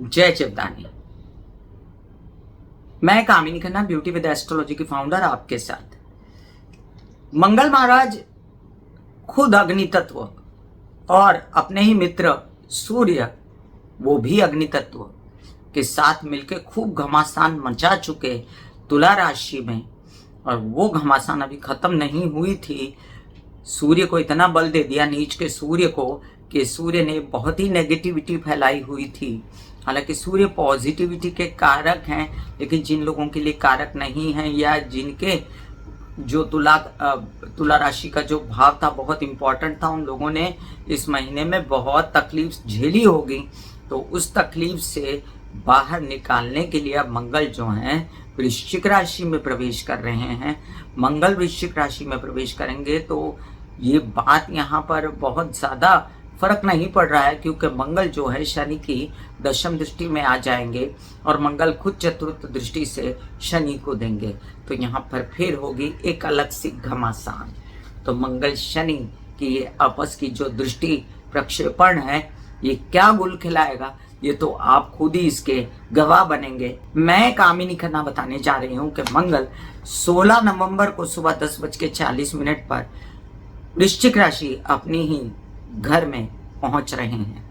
जय चिवदानी। मैं कामिनी Khanna, beauty with astrology की फाउंडर, आपके साथ। मंगल महाराज खुद अग्नि तत्व और अपने ही मित्र सूर्य, वो भी अग्नि तत्व के साथ मिलकर खूब घमासान मचा चुके तुला राशि में, और वो घमासान अभी खत्म नहीं हुई थी। सूर्य को इतना बल दे दिया, नीच के सूर्य को, कि सूर्य ने बहुत ही नेगेटिविटी फैलाई हुई थी। हालांकि सूर्य पॉजिटिविटी के कारक हैं, लेकिन जिन लोगों के लिए कारक नहीं हैं, या जिनके जो तुला राशि का जो भाव था बहुत इंपॉर्टेंट था, उन लोगों ने इस महीने में बहुत तकलीफ झेली होगी। तो उस तकलीफ से बाहर निकालने के लिए अब मंगल जो हैं वृश्चिक राशि में प्रवेश कर रहे हैं। मंगल वृश्चिक राशि में प्रवेश करेंगे तो ये बात यहाँ पर बहुत ज़्यादा फर्क नहीं पड़ रहा है, क्योंकि मंगल जो है शनि की दशम दृष्टि में आ जाएंगे और मंगल खुद चतुर्थ दृष्टि से शनि को देंगे। तो यहाँ पर फिर होगी एक अलग सी घमासान। तो मंगल शनि की ये आपस की जो दृष्टि प्रक्षेपण है, ये क्या गुल खिलाएगा, ये तो आप खुद ही इसके गवाह बनेंगे। मैं कामिनी खन्ना बताने जा रही हूँ कि मंगल 16 नवंबर को सुबह 10:40 पर वृश्चिक राशि अपनी ही घर में पहुंच रहे हैं।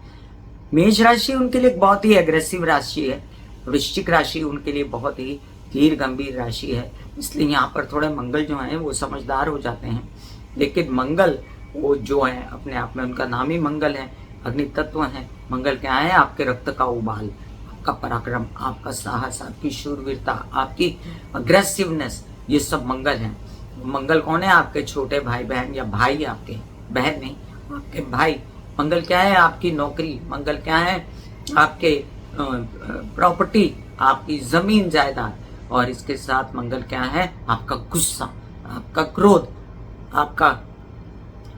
मेष राशि उनके लिए बहुत ही एग्रेसिव राशि है, वृश्चिक राशि उनके लिए बहुत ही धीर गंभीर राशि है। इसलिए यहाँ पर थोड़े मंगल जो हैं वो समझदार हो जाते हैं। लेकिन मंगल वो जो है अपने आप में, उनका नाम ही मंगल है, अग्नि तत्व है। मंगल क्या है? आपके रक्त का उबाल, आपका पराक्रम, आपका साहस, आपकी शूरवीरता, आपकी अग्रेसिवनेस, ये सब मंगल है। मंगल कौन है? आपके छोटे भाई बहन, या भाई आपके, बहन नहीं, आपके भाई। मंगल क्या है? आपकी नौकरी। मंगल क्या है? आपके प्रॉपर्टी, आपकी जमीन जायदाद। और इसके साथ मंगल क्या है? आपका गुस्सा, आपका क्रोध, आपका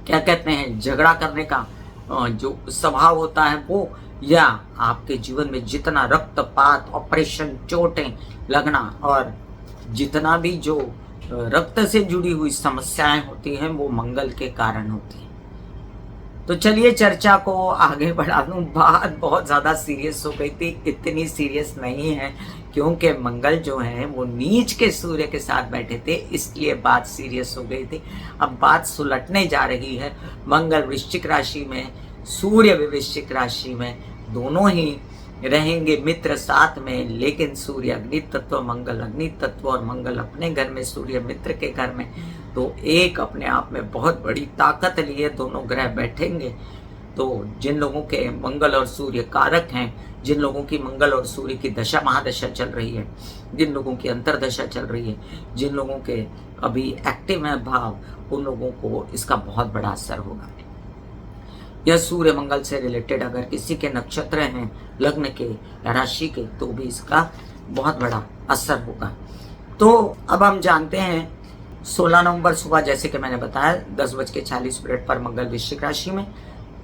क्या कहते हैं झगड़ा करने का जो स्वभाव होता है वो, या आपके जीवन में जितना रक्तपात, ऑपरेशन, चोटें लगना, और जितना भी जो रक्त से जुड़ी हुई समस्याएं होती हैं वो मंगल के कारण होती हैं। तो चलिए चर्चा को आगे बढ़ा दूं। बात बहुत ज़्यादा सीरियस हो गई थी, इतनी सीरियस नहीं है, क्योंकि मंगल जो है वो नीच के सूर्य के साथ बैठे थे, इसलिए बात सीरियस हो गई थी। अब बात सुलटने जा रही है। मंगल वृश्चिक राशि में, सूर्य भी वृश्चिक राशि में, दोनों ही रहेंगे मित्र साथ में। लेकिन सूर्य अग्नि तत्व, मंगल अग्नि तत्व, और मंगल अपने घर में, सूर्य मित्र के घर में। तो एक अपने आप में बहुत बड़ी ताकत लिए दोनों ग्रह बैठेंगे। तो जिन लोगों के मंगल और सूर्य कारक हैं, जिन लोगों की मंगल और सूर्य की दशा महादशा चल रही है, जिन लोगों की अंतरदशा चल रही है, जिन लोगों के अभी एक्टिव है भाव, उन लोगों को इसका बहुत बड़ा असर होगा। यह सूर्य मंगल से रिलेटेड अगर किसी के नक्षत्र हैं, लग्न के या राशि के, तो भी इसका बहुत बड़ा असर होगा। तो अब हम जानते हैं 16 नवंबर सुबह, जैसे कि मैंने बताया 10:40 पर मंगल वृश्चिक राशि में,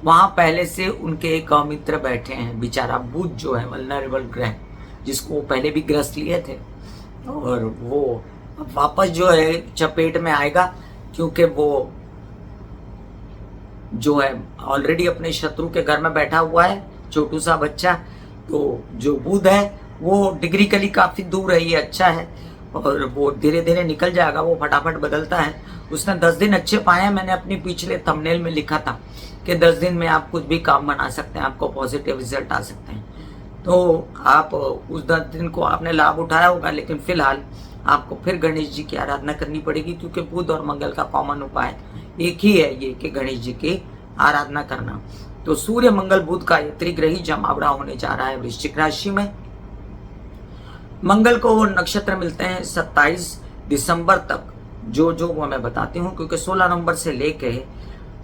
वहाँ पहले से उनके एक मित्र बैठे हैं। बेचारा बुध जो है वल्नरेबल ग्रह, जिसको वो पहले भी ग्रस्त लिए थे, और वो वापस जो है चपेट में आएगा, क्योंकि वो जो है ऑलरेडी अपने शत्रु के घर में बैठा हुआ है, छोटू सा बच्चा। तो जो बुध है वो डिग्रिकली काफ़ी दूर है, ये अच्छा है, और वो धीरे धीरे निकल जाएगा, वो फटाफट बदलता है। उसने 10 दिन अच्छे पाए हैं। मैंने अपनी पिछले थंबनेल में लिखा था कि 10 दिन में आप कुछ भी काम बना सकते हैं, आपको पॉजिटिव रिजल्ट आ सकते हैं। तो आप उस 10 दिन को आपने लाभ उठाया होगा, लेकिन फिलहाल आपको फिर गणेश जी की आराधना करनी पड़ेगी, क्योंकि बुध और मंगल का कॉमन उपाय एक ही है, ये कि गणेश जी की आराधना करना। तो सूर्य मंगल बुध का ये त्रिग्रही जमावड़ा होने जा रहा है वृश्चिक राशि में। मंगल को नक्षत्र मिलते हैं 27 दिसंबर तक, जो वो मैं बताती हूँ, क्योंकि 16 नवंबर से लेके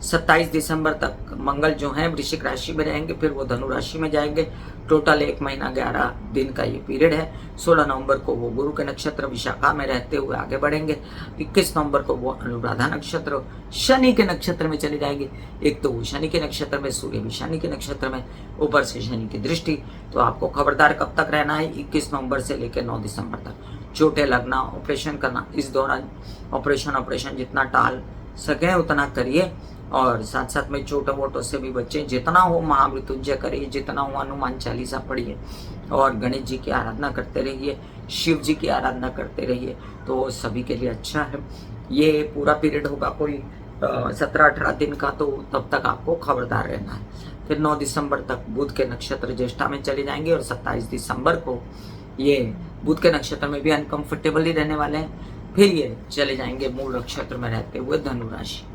27 दिसंबर तक मंगल जो है वृश्चिक राशि में रहेंगे, फिर वो धनु राशि में जाएंगे। टोटल 1 महीना 11 दिन का ये पीरियड है। 16 नवंबर को वो गुरु के नक्षत्र विशाखा में रहते हुए आगे बढ़ेंगे। 21 नवंबर को वो अनुराधा नक्षत्र शनि के नक्षत्र में चले जाएंगे। एक तो वो शनि के नक्षत्र में, सूर्य भी शनि के नक्षत्र में, ऊपर से शनि की दृष्टि। तो आपको खबरदार कब तक रहना है? 21 नवंबर से लेकर 9 दिसंबर तक। चोटें लगना, ऑपरेशन करना, इस दौरान ऑपरेशन जितना टाल सकें उतना करिए, और साथ साथ में चोटों वोटों से भी बचें। जितना हो महामृत्युंजय करिए, जितना हो हनुमान चालीसा पढ़िए और गणेश जी की आराधना करते रहिए, शिव जी की आराधना करते रहिए, तो सभी के लिए अच्छा है। ये पूरा पीरियड होगा कोई 17-18 दिन का, तो तब तक आपको खबरदार रहना है। फिर 9 दिसंबर तक बुध के नक्षत्र ज्येष्ठा में चले जाएंगे और 27 दिसंबर को ये बुध के नक्षत्र में भी अनकंफर्टेबल ही रहने वाले हैं। फिर ये चले जाएंगे मूल नक्षत्र में रहते हुए धनु राशि।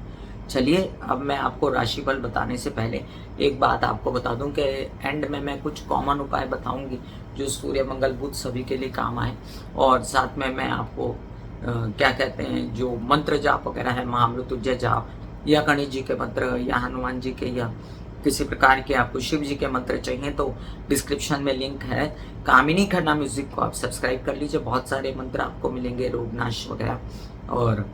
चलिए अब मैं आपको राशिफल बताने से पहले एक बात आपको बता दूं कि एंड में मैं कुछ कॉमन उपाय बताऊंगी जो सूर्य मंगल बुध सभी के लिए काम आए, और साथ में मैं आपको क्या कहते हैं जो मंत्र जाप वगैरह है, महामृत्युंजय जाप या गणेश जी के मंत्र या हनुमान जी के या किसी प्रकार के आपको शिव जी के मंत्र चाहिए तो डिस्क्रिप्शन में लिंक है। कामिनी खन्ना म्यूजिक को आप सब्सक्राइब कर लीजिए, बहुत सारे मंत्र आपको मिलेंगे, रोगनाश वगैरह, और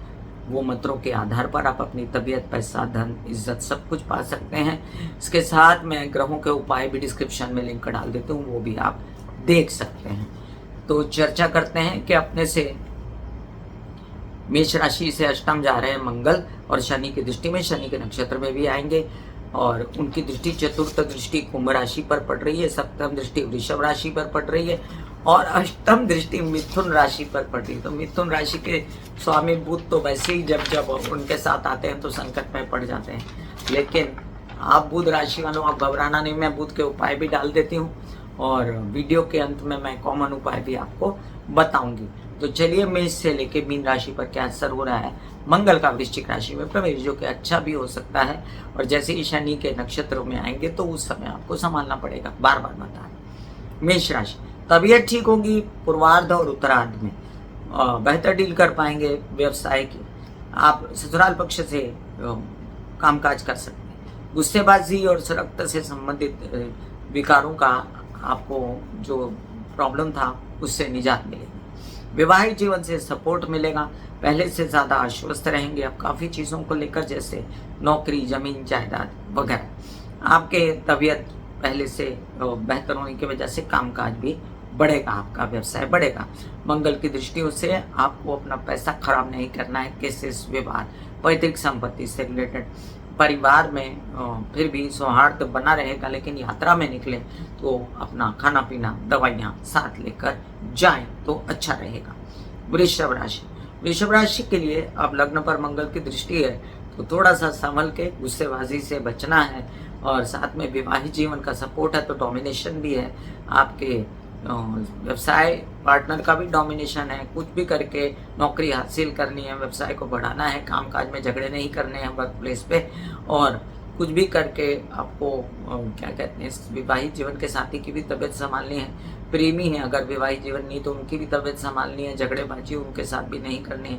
वो मंत्रों के आधार पर आप अपनी तबीयत, पैसा, धन, इज्जत सब कुछ पा सकते हैं। इसके साथ मैं ग्रहों के उपाय भी डिस्क्रिप्शन में लिंक डाल देता हूँ, वो भी आप देख सकते हैं। तो चर्चा करते हैं कि अपने से मेष राशि से अष्टम जा रहे हैं मंगल, और शनि की दृष्टि में, शनि के नक्षत्र में भी आएंगे, और उनकी दृष्टि चतुर्थ दृष्टि कुंभ राशि पर पड़ रही है, सप्तम दृष्टि वृषभ राशि पर पड़ रही है, और अष्टम दृष्टि मिथुन राशि पर पड़ रही है। तो मिथुन राशि के स्वामी बुध तो वैसे ही जब जब उनके साथ आते हैं तो संकट में पड़ जाते हैं, लेकिन आप बुध राशि वालों आप घबराना नहीं, मैं बुध के उपाय भी डाल देती हूँ और वीडियो के अंत में मैं कॉमन उपाय भी आपको बताऊंगी। तो चलिए मेष से लेके मीन राशि पर क्या असर हो रहा है मंगल का वृश्चिक राशि में प्रवेश, जो कि अच्छा भी हो सकता है, और जैसे ही शनि के नक्षत्रों में आएंगे तो उस समय आपको संभालना पड़ेगा, बार बार बता रहे। मेष राशि, तबीयत ठीक होगी पूर्वार्ध और उत्तरार्ध में, बेहतर डील कर पाएंगे व्यवसाय की, आप ससुराल पक्ष से कामकाज कर सकते हैं, गुस्सेबाजी और रक्त से संबंधित विकारों का आपको जो प्रॉब्लम था उससे निजात मिलेगी, वैवाहिक जीवन से सपोर्ट मिलेगा, पहले से ज़्यादा आश्वस्त रहेंगे आप काफ़ी चीज़ों को लेकर, जैसे नौकरी, ज़मीन, जायदाद वगैरह। आपके तबीयत पहले से बेहतर होने की वजह से कामकाज भी बढ़ेगा, आपका व्यवसाय बढ़ेगा। मंगल की दृष्टियों से आपको अपना पैसा खराब नहीं करना है, केसेस, विवाद, पैतृक संपत्ति से रिलेटेड, परिवार में फिर भी सौहार्द बना रहेगा, लेकिन यात्रा में निकले तो अपना खाना पीना, दवाइयाँ साथ लेकर जाएं तो अच्छा रहेगा। वृषभ राशि, वृषभ राशि के लिए अब लग्न पर मंगल की दृष्टि है तो थोड़ा सा संभल के, गुस्सेबाजी से बचना है, और साथ में विवाहित जीवन का सपोर्ट है तो डोमिनेशन भी है, आपके व्यवसाय पार्टनर का भी डोमिनेशन है, कुछ भी करके नौकरी हासिल करनी है, व्यवसाय को बढ़ाना है, कामकाज में झगड़े नहीं करने हैं वर्क प्लेस पे, और कुछ भी करके आपको क्या कहते हैं विवाहित जीवन के साथी की भी तबीयत संभालनी है, प्रेमी है अगर विवाहित जीवन नहीं तो उनकी भी तबीयत संभालनी है, झगड़ेबाजी उनके साथ भी नहीं करनी है,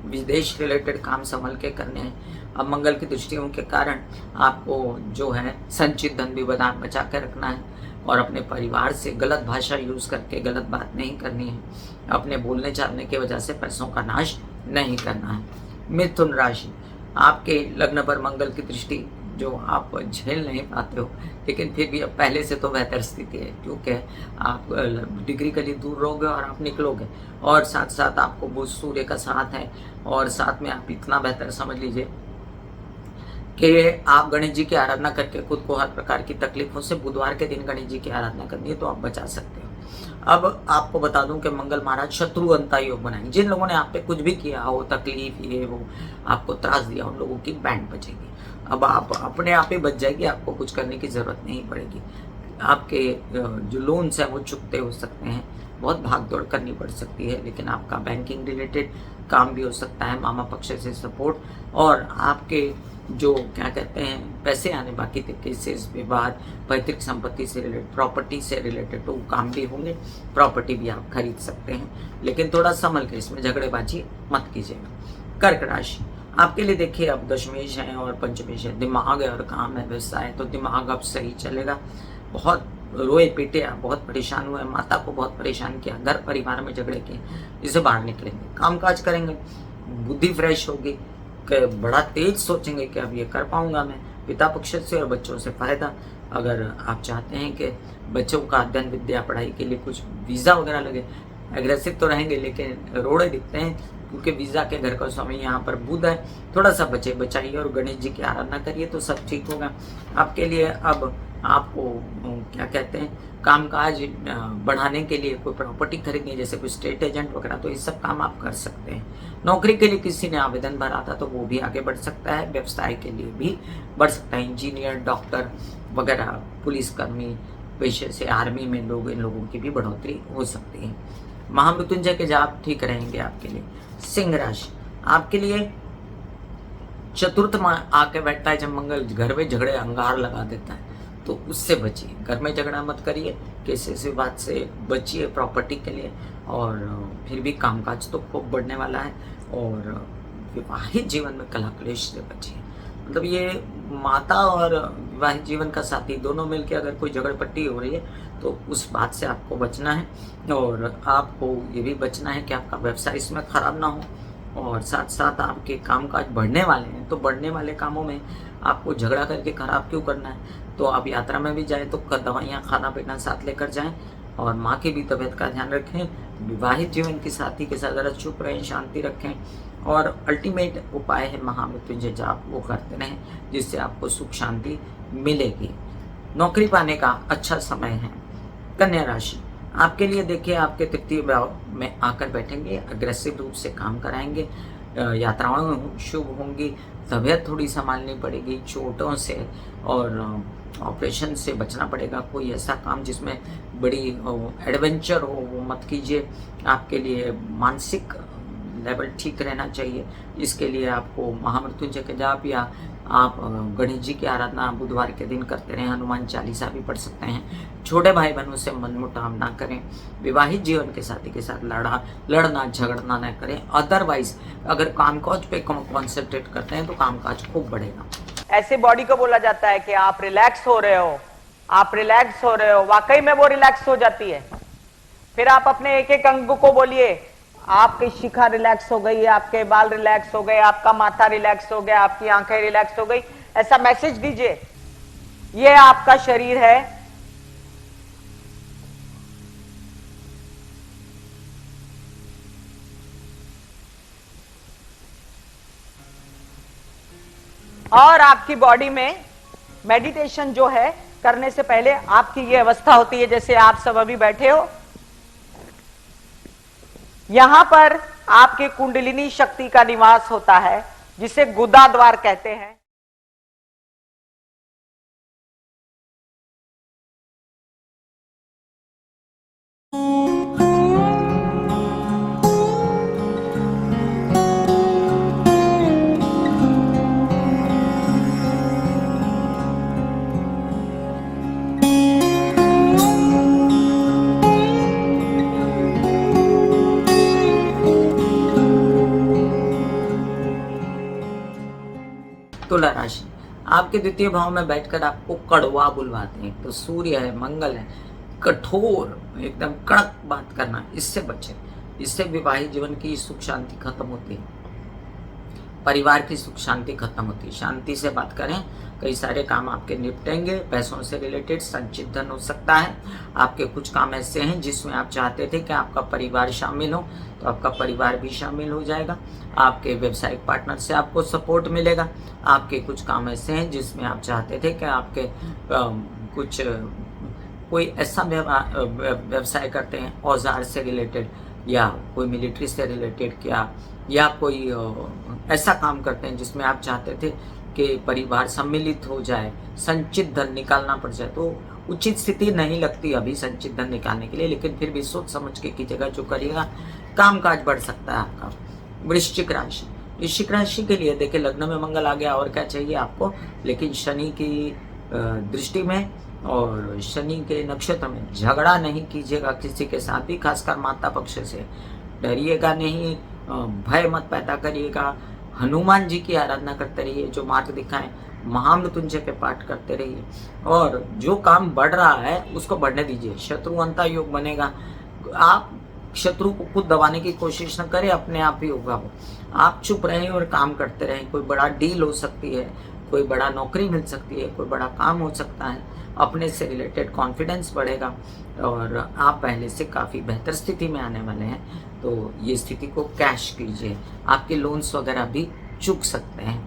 विदेश रिलेटेड काम संभल के करने हैं। अब मंगल की दृष्टियों के कारण आपको जो है संचित धन भी बचा के रखना है, और अपने परिवार से गलत भाषा यूज़ करके गलत बात नहीं करनी है, अपने बोलने चालने की वजह से पैसों का नाश नहीं करना है। मिथुन राशि, आपके लग्न पर मंगल की दृष्टि जो आप झेल नहीं पाते हो, लेकिन फिर भी अब पहले से तो बेहतर स्थिति है, क्योंकि आप डिग्री के लिए दूर रहोगे और आप निकलोगे, और साथ साथ आपको बुध सूर्य का साथ है, और साथ में आप इतना बेहतर समझ लीजिए कि आप गणेश जी की आराधना करके खुद को हर प्रकार की तकलीफों से, बुधवार के दिन गणेश जी की आराधना करनी है तो आप बचा सकते हो। अब आपको बता दूं कि मंगल महाराज शत्रु अंता योग बनाएंगे, जिन लोगों ने आप पे कुछ भी किया हो, तकलीफ ये वो आपको त्रास दिया, उन लोगों की बैंड बचेगी। अब आप अपने आप ही बच जाएगी, आपको कुछ करने की ज़रूरत नहीं पड़ेगी। आपके जो लोन्स हैं वो चुकते हो सकते हैं, बहुत भाग दौड़ करनी पड़ सकती है, लेकिन आपका बैंकिंग रिलेटेड काम भी हो सकता है, मामा पक्ष से सपोर्ट, और आपके जो क्या कहते हैं पैसे आने बाकी थे, केसेस, विवाद, पैतृक संपत्ति से रिलेटेड, प्रॉपर्टी से रिलेटेड, तो काम भी होंगे, प्रॉपर्टी भी आप खरीद सकते हैं, लेकिन थोड़ा संभल के, इसमें झगड़ेबाजी मत कीजिएगा। कर्क राशि, आपके लिए देखिए अब दशमेश है और पंचमेश है, दिमाग है और काम है, व्यवसाय है, तो दिमाग अब सही चलेगा। बहुत रोए पीटे, आप बहुत परेशान हुए, माता को बहुत परेशान किया, घर परिवार में झगड़े किए, इसे बाहर निकलेंगे, कामकाज करेंगे, बुद्धि फ्रेश होगी, बड़ा तेज सोचेंगे कि अब ये कर पाऊंगा मैं, पिता पक्ष से और बच्चों से फायदा। अगर आप चाहते हैं कि बच्चों का अध्ययन विद्या पढ़ाई के लिए कुछ वीज़ा वगैरह लगे, एग्रेसिव तो रहेंगे लेकिन रोड़े दिखते हैं, क्योंकि वीजा के घर का स्वामी यहाँ पर बुध है। थोड़ा सा बचाइए और गणेश जी की आराधना करिए तो सब ठीक होगा आपके लिए। अब आपको क्या कहते हैं, कामकाज बढ़ाने के लिए कोई प्रॉपर्टी खरीदनी, जैसे कोई स्टेट एजेंट वगैरह, तो ये सब काम आप कर सकते हैं। नौकरी के लिए किसी ने आवेदन भरा था तो वो भी आगे बढ़ सकता है। व्यवसाय के लिए भी बढ़ सकता है। इंजीनियर, डॉक्टर वगैरह, पुलिसकर्मी पेशे से, आर्मी में लोग, इन लोगों की भी बढ़ोतरी हो सकती है। महामृत्युंजय के जाप ठीक रहेंगे आपके लिए। सिंह राशि, आपके लिए चतुर्थ में आके बैठता है जब मंगल, घर में झगड़े अंगार लगा देता है, तो उससे बचिए। घर में झगड़ा मत करिए, किसी बात से बचिए प्रॉपर्टी के लिए। और फिर भी कामकाज तो खूब बढ़ने वाला है। और विवाहित जीवन में कलह क्लेश से बचिए। मतलब ये माता और विवाहित जीवन का साथी दोनों मिलकर अगर कोई झगड़पट्टी हो रही है तो उस बात से आपको बचना है। और आपको ये भी बचना है कि आपका व्यवसाय इसमें खराब ना हो। और साथ साथ आपके कामकाज बढ़ने वाले हैं, तो बढ़ने वाले कामों में आपको झगड़ा करके खराब क्यों करना है। तो आप यात्रा में भी जाएँ तो दवाइयाँ, खाना पीना साथ लेकर जाएं। और माँ की भी तबीयत का ध्यान रखें। विवाहित जीवन के साथी के साथ ज़रा चुप रहें, शांति रखें। और अल्टीमेट उपाय है महामृत्युंजय जाप, वो करते रहें, जिससे आपको सुख शांति मिलेगी। नौकरी पाने का अच्छा समय है। कन्या राशि, आपके लिए देखिए, आपके तृतीय भाव में आकर बैठेंगे, अग्रेसिव रूप से काम कराएंगे, यात्राएं शुभ होंगी, तबीयत थोड़ी संभालनी पड़ेगी, चोटों से और ऑपरेशन से बचना पड़ेगा। कोई ऐसा काम जिसमें बड़ी एडवेंचर हो वो मत कीजिए। आपके लिए मानसिक लेवल ठीक रहना चाहिए। इसके लिए आपको महामृत्युंजय के जाप या आप गणेश जी की आराधना बुधवार के दिन करते रहें। हनुमान चालीसा भी पढ़ सकते हैं। छोटे भाई बहनों से मनमुटाव ना करें। विवाहित जीवन के साथी के साथ लड़ना झगड़ना ना करें। अदरवाइज अगर कामकाज पे कॉन्सेंट्रेट करते हैं तो कामकाज खूब बढ़ेगा। ऐसे बॉडी को बोला जाता है कि आप रिलैक्स हो रहे हो, आप रिलैक्स हो रहे हो। वाकई में वो रिलैक्स हो जाती है। फिर आप अपने एक एक अंग को बोलिए, आपकी शिखा रिलैक्स हो गई, आपके बाल रिलैक्स हो गए, आपका माथा रिलैक्स हो गया, आपकी आंखें रिलैक्स हो गई। ऐसा मैसेज दीजिए, ये आपका शरीर है। और आपकी बॉडी में मेडिटेशन जो है करने से पहले आपकी ये अवस्था होती है, जैसे आप सब अभी बैठे हो, यहां पर आपके कुंडलिनी शक्ति का निवास होता है, जिसे गुदा द्वार कहते हैं। तुला राशि, आपके द्वितीय भाव में बैठकर आपको कड़वा बुलवाते हैं। तो सूर्य है, मंगल है, कठोर एकदम कड़क बात करना, इससे बचें। इससे विवाहित जीवन की सुख शांति खत्म होती है, परिवार की सुख शांति खत्म होती है। शांति से बात करें, कई सारे काम आपके निपटेंगे। पैसों से रिलेटेड संचित धन हो सकता है। आपके कुछ काम ऐसे हैं जिसमें आप चाहते थे कि आपका परिवार शामिल हो, तो आपका परिवार भी शामिल हो जाएगा। आपके व्यवसायिक पार्टनर से आपको सपोर्ट मिलेगा। आपके कुछ काम ऐसे हैं जिसमें आप चाहते थे कि आपके कुछ कोई ऐसा व्यवसाय करते हैं औजार से रिलेटेड, या कोई मिलिट्री से रिलेटेड, क्या या कोई ऐसा काम करते हैं जिसमें आप चाहते थे कि परिवार सम्मिलित हो जाए, संचित धन निकालना पड़ जाए। तो उचित स्थिति नहीं लगती अभी संचित धन निकालने के लिए, लेकिन फिर भी सोच समझ के कीजिएगा, जो करिएगा कामकाज बढ़ सकता है आपका। वृश्चिक राशि, वृश्चिक राशि के लिए देखिए, लग्न में मंगल आ गया, और क्या चाहिए आपको। लेकिन शनि की दृष्टि में और शनि के नक्षत्र में झगड़ा नहीं कीजिएगा किसी के साथ भी, खासकर माता पक्ष से। डरिएगा नहीं, भय मत पैदा करिएगा। हनुमान जी की आराधना करते रहिए, जो मार्ग दिखाएं। महामृत्युंजय के पाठ करते रहिए, और जो काम बढ़ रहा है उसको बढ़ने दीजिए। शत्रु अंता योग बनेगा। आप शत्रु को खुद दबाने की कोशिश न करें, अपने आप ही होगा वो। आप चुप रहें और काम करते रहें। कोई बड़ा डील हो सकती है, कोई बड़ा नौकरी मिल सकती है, कोई बड़ा काम हो सकता है, अपने से रिलेटेड कॉन्फिडेंस बढ़ेगा और आप पहले से काफ़ी बेहतर स्थिति में आने वाले हैं। तो ये स्थिति को कैश कीजिए, आपके लोन्स वगैरह भी चूक सकते हैं।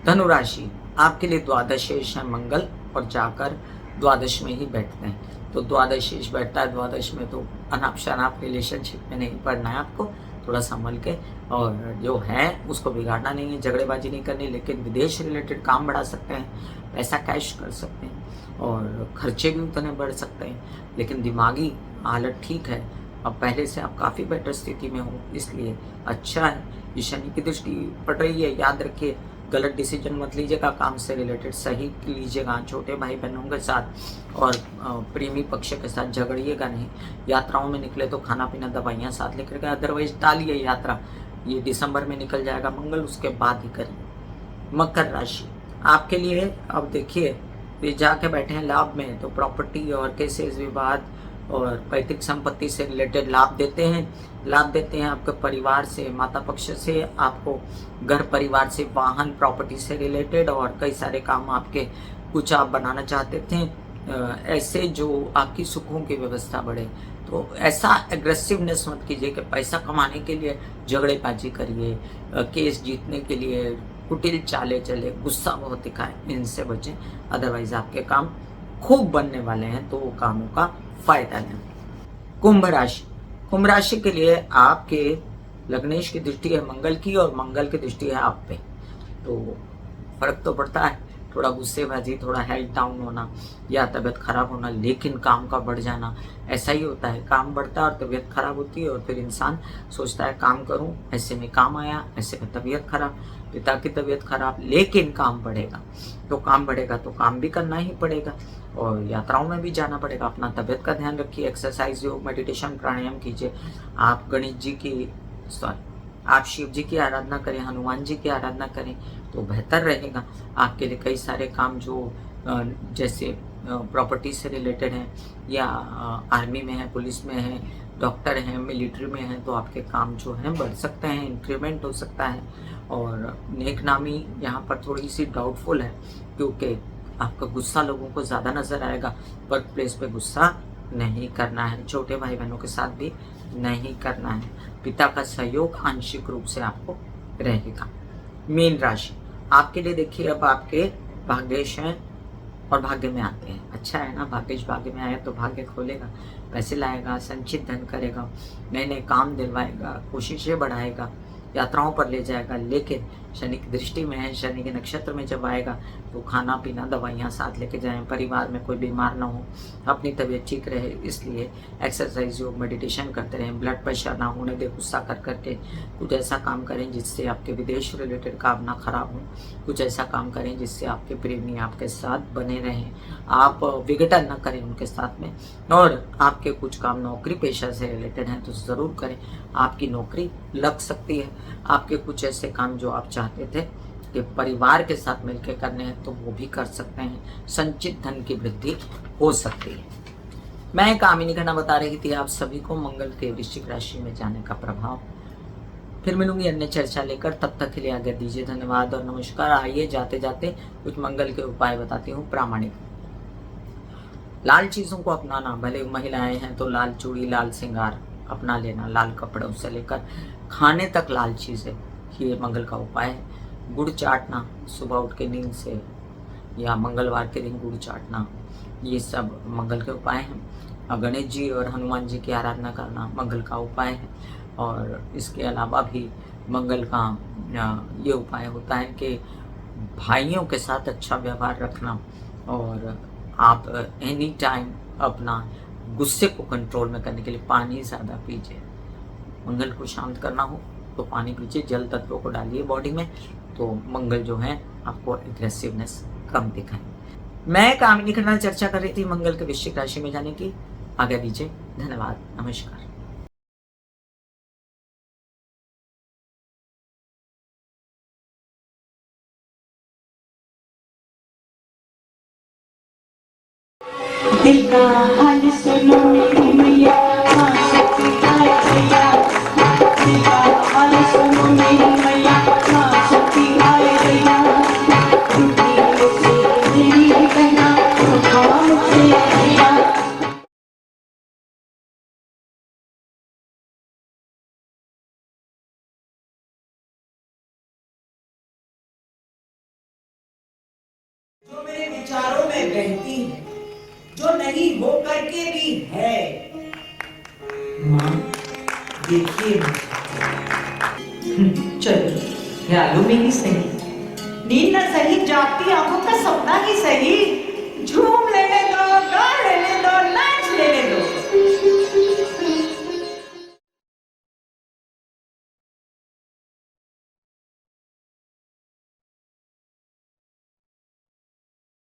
धनु राशि, आपके लिए द्वादशेष है मंगल और जाकर द्वादश में ही बैठते हैं। तो द्वादशेष बैठता है द्वादश में, तो अनाप शनाप रिलेशनशिप में नहीं पड़ना है आपको, थोड़ा संभल के, और जो है उसको बिगाड़ना नहीं है, झगड़ेबाजी नहीं करनी। लेकिन विदेश रिलेटेड काम बढ़ा सकते हैं, पैसा कैश कर सकते हैं और खर्चे भी उतने बढ़ सकते हैं, लेकिन दिमागी हालत ठीक है। अब पहले से आप काफ़ी बेटर स्थिति में हो, इसलिए अच्छा है। ये शनि की दृष्टि पड़ रही है, याद रखिए गलत डिसीजन मत लीजिएगा, काम से रिलेटेड सही लीजिएगा, छोटे भाई बहनों के साथ और प्रेमी पक्ष के साथ झगड़िएगा नहीं। यात्राओं में निकले तो खाना पीना दवाइयाँ साथ लेकर गए, अदरवाइज टालिए यात्रा, ये दिसंबर में निकल जाएगा मंगल, उसके बाद ही करिए। मकर राशि, आपके लिए अब देखिए ये जाके बैठे हैं लाभ में, तो प्रॉपर्टी और केसेस विवाद और पैतृक संपत्ति से रिलेटेड लाभ देते हैं आपके परिवार से, माता पक्ष से, आपको घर परिवार से, वाहन प्रॉपर्टी से रिलेटेड, और कई सारे काम आपके कुछ आप बनाना चाहते थे ऐसे जो आपकी सुखों की व्यवस्था बढ़े। तो ऐसा एग्रेसिवनेस मत कीजिए कि पैसा कमाने के लिए झगड़ेबाजी करिए, केस जीतने के लिए कुटिल चाले चले, गुस्सा बहुत दिखाएं, इनसे बचें, अदरवाइज आपके काम खूब बनने वाले हैं, तो वो कामों का फायदा लें। कुंभ राशि, कुंभ राशि के लिए आपके लग्नेश की दृष्टि है मंगल की और मंगल की दृष्टि है आप पे, तो फर्क तो पड़ता है, थोड़ा गुस्सेबाजी, थोड़ा हेल्थ डाउन होना या तबीयत खराब होना, लेकिन काम का बढ़ जाना, ऐसा ही होता है। काम बढ़ता है और तबीयत खराब होती है, और फिर इंसान सोचता है काम करूं, ऐसे में काम आया, ऐसे में तबीयत खराब, पिता की तबीयत खराब, लेकिन काम बढ़ेगा। तो काम बढ़ेगा तो काम भी करना ही पड़ेगा और यात्राओं में भी जाना पड़ेगा। अपना तबीयत का ध्यान रखिए, एक्सरसाइज, योग, मेडिटेशन, प्राणायाम कीजिए। आप गणेश जी की आप शिव जी की आराधना करें, हनुमान जी की आराधना करें तो बेहतर रहेगा आपके लिए। कई सारे काम जो जैसे प्रॉपर्टी से रिलेटेड हैं या आर्मी में है, पुलिस में है, डॉक्टर हैं, मिलिट्री में हैं, तो आपके काम जो हैं बढ़ सकते हैं, इंक्रीमेंट हो सकता है। और नेक नामी यहाँ पर थोड़ी सी डाउटफुल है, क्योंकि आपका गुस्सा लोगों को ज़्यादा नज़र आएगा। वर्क प्लेस पे गुस्सा नहीं करना है, छोटे भाई बहनों के साथ भी नहीं करना है। पिता का सहयोग आंशिक रूप से आपको रहेगा। मीन राशि, आपके लिए देखिए अब आपके भाग्येश हैं और भाग्य में आते हैं, अच्छा है ना। भाग्येश भाग्य में आए तो भाग्य खोलेगा, पैसे लाएगा, संचित धन करेगा, नए नए काम दिलवाएगा, कोशिशें बढ़ाएगा, यात्राओं पर ले जाएगा। लेकिन शनि की दृष्टि में है, शनि के नक्षत्र में जब आएगा तो खाना पीना दवाइयाँ साथ लेके जाएं, परिवार में कोई बीमार ना हो, अपनी तबीयत ठीक रहे, इसलिए एक्सरसाइज, योग, मेडिटेशन करते रहें। ब्लड प्रेशर ना होने दे, गुस्सा कर करके कुछ ऐसा काम करें जिससे आपके विदेश रिलेटेड काम ना खराब हो, कुछ ऐसा काम करें जिससे आपके प्रेमी आपके साथ बने रहें, आप विघटन न करें उनके साथ में। और आपके कुछ काम नौकरी पेशा से रिलेटेड हैं तो ज़रूर करें, आपकी नौकरी लग सकती है। आपके कुछ ऐसे काम जो आप चाहते थे कि परिवार के साथ मिलकर करने हैं तो वो भी कर सकते हैं, संचित धन की वृद्धि हो सकती है। मैं कामिनी खन्ना बता रही थी आप सभी को मंगल के वृश्चिक राशि में जाने का प्रभाव। फिर मिलूंगी अन्य चर्चा लेकर, तब तक के लिए आज्ञा दीजिए, धन्यवाद और नमस्कार। आइए जाते जाते कुछ मंगल के उपाय बताती हूँ प्रामाणिक। लाल चीजों को अपनाना, भले महिलाएं हैं तो लाल चूड़ी, लाल श्रृंगार अपना लेना, लाल कपड़ों से लेकर खाने तक लाल चीज़ें, ये मंगल का उपाय है। गुड़ चाटना, सुबह उठ के नींद से या मंगलवार के दिन गुड़ चाटना, ये सब मंगल के उपाय हैं। गणेश जी और हनुमान जी की आराधना करना मंगल का उपाय है। और इसके अलावा भी मंगल का ये उपाय होता है कि भाइयों के साथ अच्छा व्यवहार रखना, और आप एनी टाइम अपना गुस्से को कंट्रोल में करने के लिए पानी ज़्यादा पीजिए। मंगल को शांत करना हो तो पानी पीजिए, जल तत्वों को डालिए बॉडी में, तो मंगल जो है आपको एग्रेसिवनेस कम दिखाएंगे। मैं कामिनी खन्ना चर्चा कर रही थी मंगल के वृश्चिक राशि में जाने की, आगे दीजिए, धन्यवाद, नमस्कार। दिल का हाल सुनो मेरी मैया, हाँ शक्ति आए भैया। दिल का हाल सुनो मेरी मैया, हाँ शक्ति आए भैया। टूटी मुझसे मेरी कहना विचारों में बहती है, जो नहीं हो करके भी है। माँ देखिए चलो ख्यालों में ही सही, नींद न सही जागती आंखों का सपना ही सही, झूम